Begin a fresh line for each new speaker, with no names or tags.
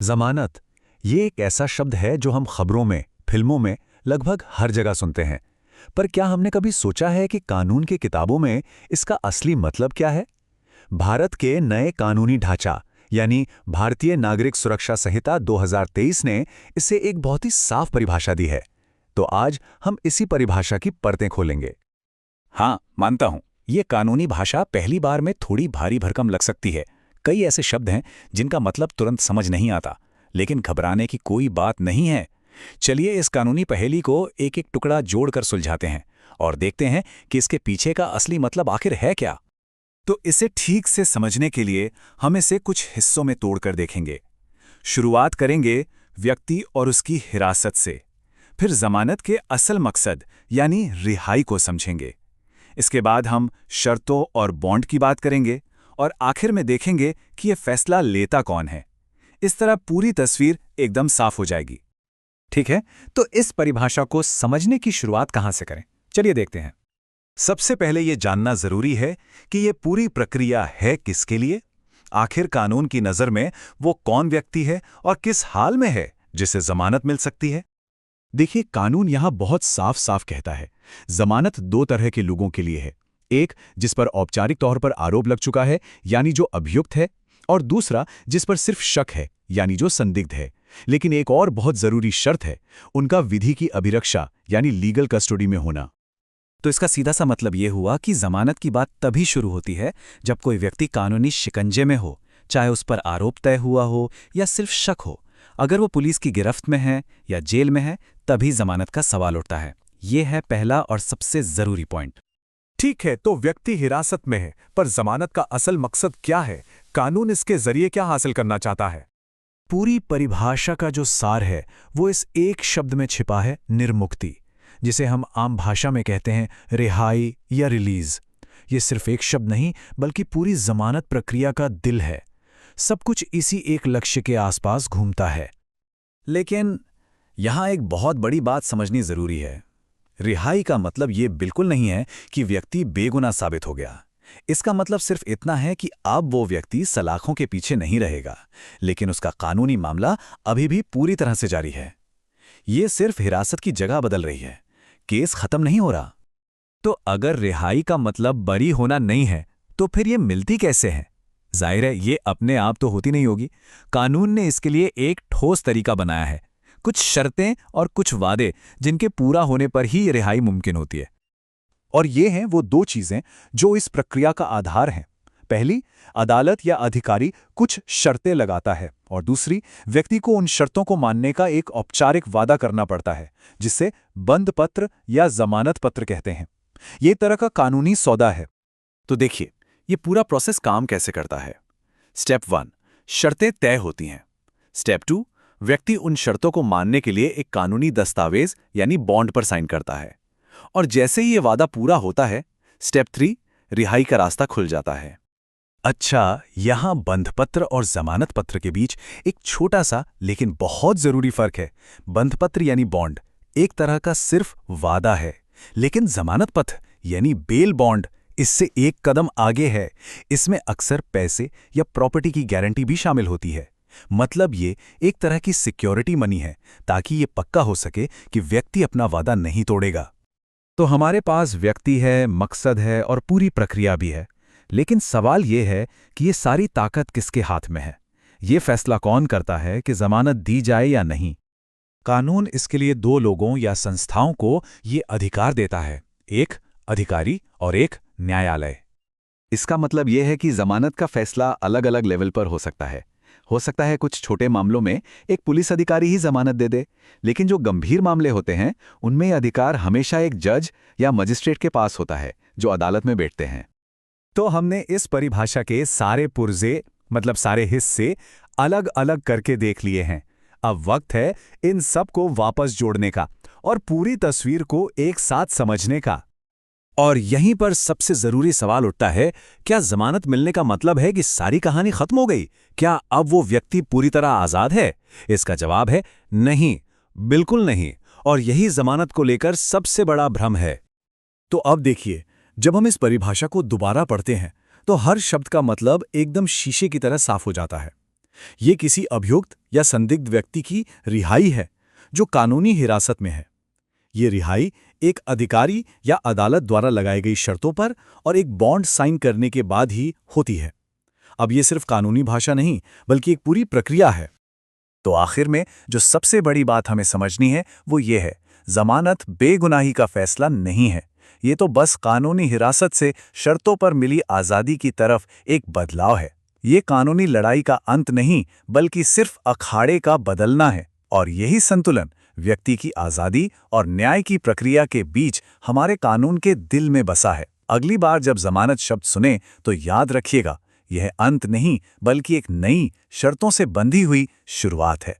जमानत ये एक ऐसा शब्द है जो हम खबरों में, फिल्मों में लगभग हर जगह सुनते हैं। पर क्या हमने कभी सोचा है कि कानून की किताबों में इसका असली मतलब क्या है? भारत के नए कानूनी ढांचा यानी भारतीय नागरिक सुरक्षा संहिता 2023 ने इसे एक बहुत ही साफ परिभाषा दी है। तो आज हम इसी परिभाषा की परतें खोलेंगे।
हाँ, मानता हूं। ये कानूनी भाषा पहली बार में थोड़ी भारी भरकम लग सकती है। कई ऐसे शब्द हैं जिनका मतलब तुरंत समझ नहीं आता, लेकिन घबराने की कोई बात नहीं है। चलिए इस कानूनी पहेली को एक एक टुकड़ा जोड़कर सुलझाते हैं और देखते हैं कि इसके पीछे का असली मतलब आखिर है क्या। तो इसे ठीक से समझने के लिए हम इसे कुछ हिस्सों में तोड़कर देखेंगे। शुरुआत करेंगे व्यक्ति और उसकी हिरासत से, फिर जमानत के असल मकसद यानी रिहाई को समझेंगे। इसके बाद हम शर्तों और बॉन्ड की बात करेंगे और आखिर में देखेंगे कि ये फैसला लेता कौन है। इस तरह पूरी तस्वीर एकदम साफ हो जाएगी। ठीक है, तो इस परिभाषा को समझने की शुरुआत कहां से करें? चलिए देखते हैं।
सबसे पहले ये जानना जरूरी है कि ये पूरी प्रक्रिया है किसके लिए। आखिर कानून की नज़र में वो कौन व्यक्ति है और किस हाल में है जिसे जमानत मिल सकती है।
देखिए, कानून यहां बहुत साफ साफ कहता है, जमानत दो तरह के लोगों के लिए है। एक जिस पर औपचारिक तौर पर आरोप लग चुका है, यानी जो अभियुक्त है, और दूसरा जिस पर सिर्फ शक है, यानी जो संदिग्ध है। लेकिन एक और बहुत जरूरी शर्त है, उनका विधि की अभिरक्षा यानी लीगल कस्टडी में होना।
तो इसका सीधा सा मतलब ये हुआ कि जमानत की बात तभी शुरू होती है जब कोई व्यक्ति कानूनी शिकंजे में हो, चाहे उस पर आरोप तय हुआ हो या सिर्फ शक हो। अगर वो पुलिस की गिरफ्त में है या जेल में है, तभी जमानत का सवाल उठता है। ये है पहला और सबसे जरूरी पॉइंट।
ठीक है, तो व्यक्ति हिरासत में है, पर जमानत का असल मकसद क्या है? कानून इसके जरिए क्या हासिल करना चाहता है?
पूरी परिभाषा का जो सार है वो इस एक शब्द में छिपा है, निर्मुक्ति, जिसे हम आम भाषा में कहते हैं रिहाई या रिलीज। ये सिर्फ एक शब्द नहीं, बल्कि पूरी जमानत प्रक्रिया का दिल है। सब कुछ इसी एक लक्ष्य के आसपास घूमता है।
लेकिन यहां एक बहुत बड़ी बात समझनी जरूरी है। रिहाई का मतलब ये बिल्कुल नहीं है कि व्यक्ति बेगुनाह साबित हो गया। इसका मतलब सिर्फ इतना है कि अब वो व्यक्ति सलाखों के पीछे नहीं रहेगा, लेकिन उसका कानूनी मामला अभी भी पूरी तरह से जारी है। ये सिर्फ हिरासत की जगह बदल रही है, केस खत्म नहीं हो रहा। तो अगर रिहाई का मतलब बरी होना नहीं है, तो फिर ये मिलती कैसे है? जाहिर है ये अपने आप तो होती नहीं होगी। कानून ने इसके लिए एक ठोस तरीका बनाया है, कुछ शर्तें और कुछ वादे जिनके पूरा होने पर ही रिहाई मुमकिन होती है।
और ये हैं वो दो चीजें जो इस प्रक्रिया का आधार हैं। पहली, अदालत या अधिकारी कुछ शर्तें लगाता है, और दूसरी, व्यक्ति को उन शर्तों को मानने का एक औपचारिक वादा करना पड़ता है, जिसे बंद पत्र या जमानत पत्र कहते हैं। ये तरह का कानूनी सौदा है।
तो देखिए, ये पूरा प्रोसेस काम कैसे करता है। स्टेप 1, शर्तें तय होती हैं। स्टेप 2, व्यक्ति उन शर्तों को मानने के लिए एक कानूनी दस्तावेज यानी बॉन्ड पर साइन करता है। और जैसे ही ये वादा पूरा होता है, स्टेप 3, रिहाई का रास्ता खुल जाता है।
अच्छा, यहां बंधपत्र और जमानत पत्र के बीच एक छोटा सा लेकिन बहुत जरूरी फर्क है। बंधपत्र यानी बॉन्ड एक तरह का सिर्फ वादा है, लेकिन जमानत पत्र यानी बेल बॉन्ड इससे एक कदम आगे है। इसमें अक्सर पैसे या प्रॉपर्टी की गारंटी भी शामिल होती है। मतलब ये एक तरह की सिक्योरिटी मनी है, ताकि ये पक्का हो सके कि व्यक्ति अपना वादा नहीं तोड़ेगा। तो हमारे पास व्यक्ति है, मकसद है और पूरी प्रक्रिया भी है। लेकिन सवाल ये है कि ये सारी ताकत किसके हाथ में है? ये फैसला कौन करता है कि जमानत दी जाए या नहीं? कानून इसके लिए दो लोगों या संस्थाओं को ये अधिकार देता है, एक अधिकारी और एक न्यायालय।
इसका मतलब यह है कि जमानत का फैसला अलग अलग लेवल पर हो सकता है। हो सकता है कुछ छोटे मामलों में एक पुलिस अधिकारी ही जमानत दे दे, लेकिन जो गंभीर मामले होते हैं उनमें यह अधिकार हमेशा एक जज या मजिस्ट्रेट के पास होता है, जो अदालत में बैठते हैं।
तो हमने इस परिभाषा के सारे पुर्जे मतलब सारे हिस्से अलग अलग करके देख लिए हैं। अब वक्त है इन सब को वापस जोड़ने का और पूरी तस्वीर को एक साथ समझने का।
और यहीं पर सबसे जरूरी सवाल उठता है, क्या जमानत मिलने का मतलब है कि सारी कहानी खत्म हो गई? क्या अब वो व्यक्ति पूरी तरह आजाद है? इसका जवाब है नहीं, बिल्कुल नहीं। और यही जमानत को लेकर सबसे बड़ा भ्रम है।
तो अब देखिए, जब हम इस परिभाषा को दोबारा पढ़ते हैं तो हर शब्द का मतलब एकदम शीशे की तरह साफ हो जाता है।
ये किसी अभियुक्त या संदिग्ध व्यक्ति की रिहाई है जो कानूनी हिरासत में है। ये रिहाई एक अधिकारी या अदालत द्वारा लगाई गई शर्तों पर और एक बॉन्ड साइन करने के बाद ही होती है। अब ये सिर्फ कानूनी भाषा नहीं बल्कि एक पूरी प्रक्रिया है।
तो आखिर में जो सबसे बड़ी बात हमें समझनी है वो ये है, जमानत बेगुनाही का फैसला नहीं है। ये तो बस कानूनी हिरासत से शर्तों पर मिली आज़ादी की तरफ एक बदलाव है। ये कानूनी लड़ाई का अंत नहीं बल्कि सिर्फ अखाड़े का बदलना है। और यही संतुलन व्यक्ति की आज़ादी और न्याय की प्रक्रिया के बीच हमारे कानून के दिल में बसा है। अगली बार जब जमानत शब्द सुने तो याद रखिएगा, यह अंत नहीं बल्कि एक नई शर्तों से बंधी हुई शुरुआत है।